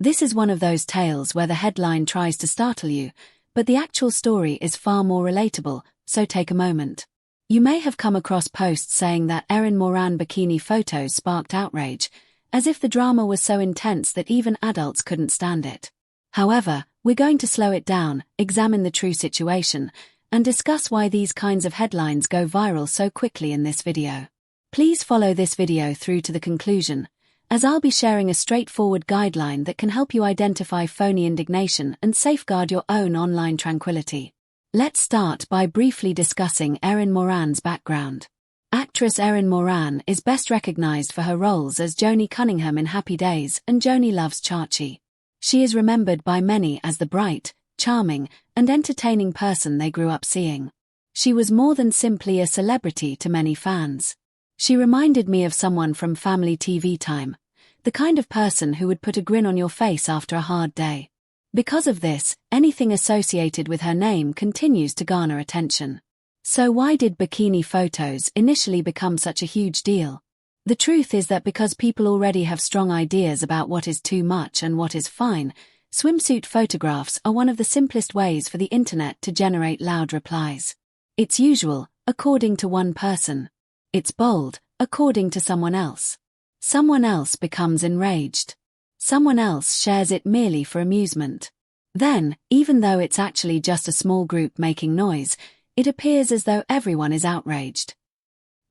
This is one of those tales where the headline tries to startle you, but the actual story is far more relatable, so take a moment. You may have come across posts saying that Erin Moran bikini photos sparked outrage, as if the drama was so intense that even adults couldn't stand it. However, we're going to slow it down, examine the true situation, and discuss why these kinds of headlines go viral so quickly in this video. Please follow this video through to the conclusion, as I'll be sharing a straightforward guideline that can help you identify phony indignation and safeguard your own online tranquility. Let's start by briefly discussing Erin Moran's background. Actress Erin Moran is best recognized for her roles as Joni Cunningham in Happy Days and Joni Loves Chachi. She is remembered by many as the bright, charming, and entertaining person they grew up seeing. She was more than simply a celebrity to many fans. She reminded me of someone from family TV time, the kind of person who would put a grin on your face after a hard day. Because of this, anything associated with her name continues to garner attention. So why did bikini photos initially become such a huge deal? The truth is that because people already have strong ideas about what is too much and what is fine, swimsuit photographs are one of the simplest ways for the internet to generate loud replies. It's usual, according to one person. It's bold, according to someone else. Someone else becomes enraged. Someone else shares it merely for amusement. Then, even though it's actually just a small group making noise, it appears as though everyone is outraged.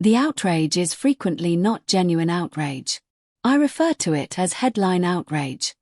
The outrage is frequently not genuine outrage. I refer to it as headline outrage.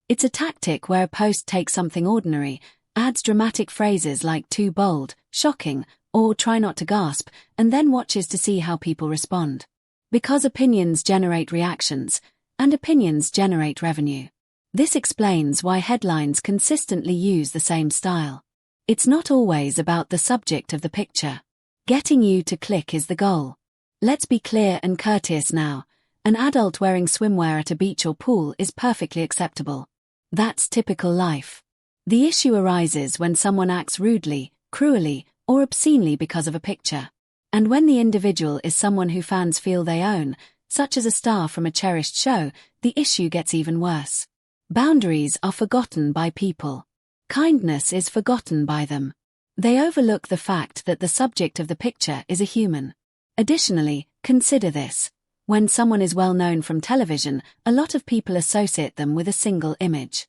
It's a tactic where a post takes something ordinary, adds dramatic phrases like too bold, shocking, or try not to gasp, and then watches to see how people respond. Because opinions generate reactions, and opinions generate revenue. This explains why headlines consistently use the same style. It's not always about the subject of the picture. Getting you to click is the goal. Let's be clear and courteous now. An adult wearing swimwear at a beach or pool is perfectly acceptable. That's typical life. The issue arises when someone acts rudely, cruelly, or obscenely because of a picture. And when the individual is someone who fans feel they own, such as a star from a cherished show, the issue gets even worse. Boundaries are forgotten by people. Kindness is forgotten by them. They overlook the fact that the subject of the picture is a human. Additionally, consider this. When someone is well known from television, a lot of people associate them with a single image.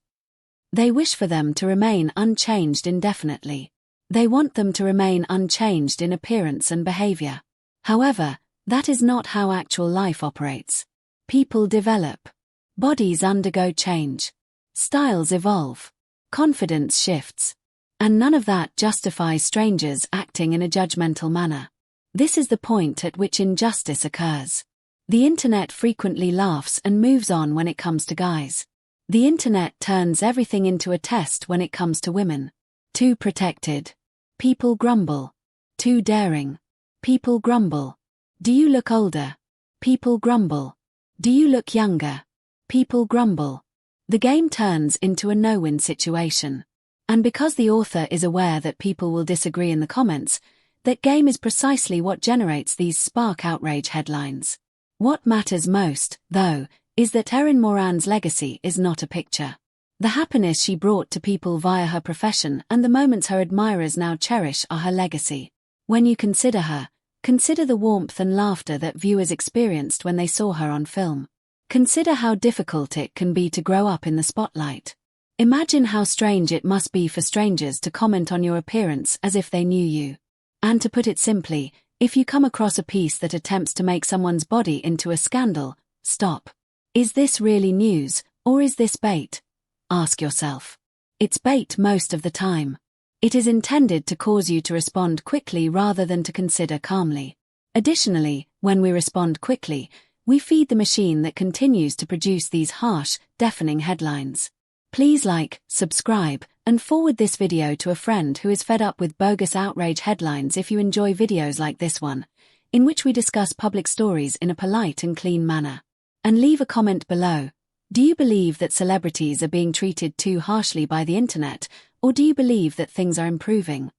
They wish for them to remain unchanged indefinitely. They want them to remain unchanged in appearance and behavior. However, that is not how actual life operates. People develop. Bodies undergo change. Styles evolve. Confidence shifts. And none of that justifies strangers acting in a judgmental manner. This is the point at which injustice occurs. The internet frequently laughs and moves on when it comes to guys. The internet turns everything into a test when it comes to women. Too protected. People grumble. Too daring. People grumble. Do you look older? People grumble. Do you look younger? People grumble. The game turns into a no-win situation. And because the author is aware that people will disagree in the comments, that game is precisely what generates these spark outrage headlines. What matters most, though, is that Erin Moran's legacy is not a picture. The happiness she brought to people via her profession and the moments her admirers now cherish are her legacy. When you consider her, consider the warmth and laughter that viewers experienced when they saw her on film. Consider how difficult it can be to grow up in the spotlight. Imagine how strange it must be for strangers to comment on your appearance as if they knew you. And to put it simply, if you come across a piece that attempts to make someone's body into a scandal, stop. Is this really news, or is this bait? Ask yourself. It's bait most of the time. It is intended to cause you to respond quickly rather than to consider calmly. Additionally, when we respond quickly, we feed the machine that continues to produce these harsh, deafening headlines. Please like, subscribe, and forward this video to a friend who is fed up with bogus outrage headlines if you enjoy videos like this one, in which we discuss public stories in a polite and clean manner. And leave a comment below. Do you believe that celebrities are being treated too harshly by the internet, or do you believe that things are improving?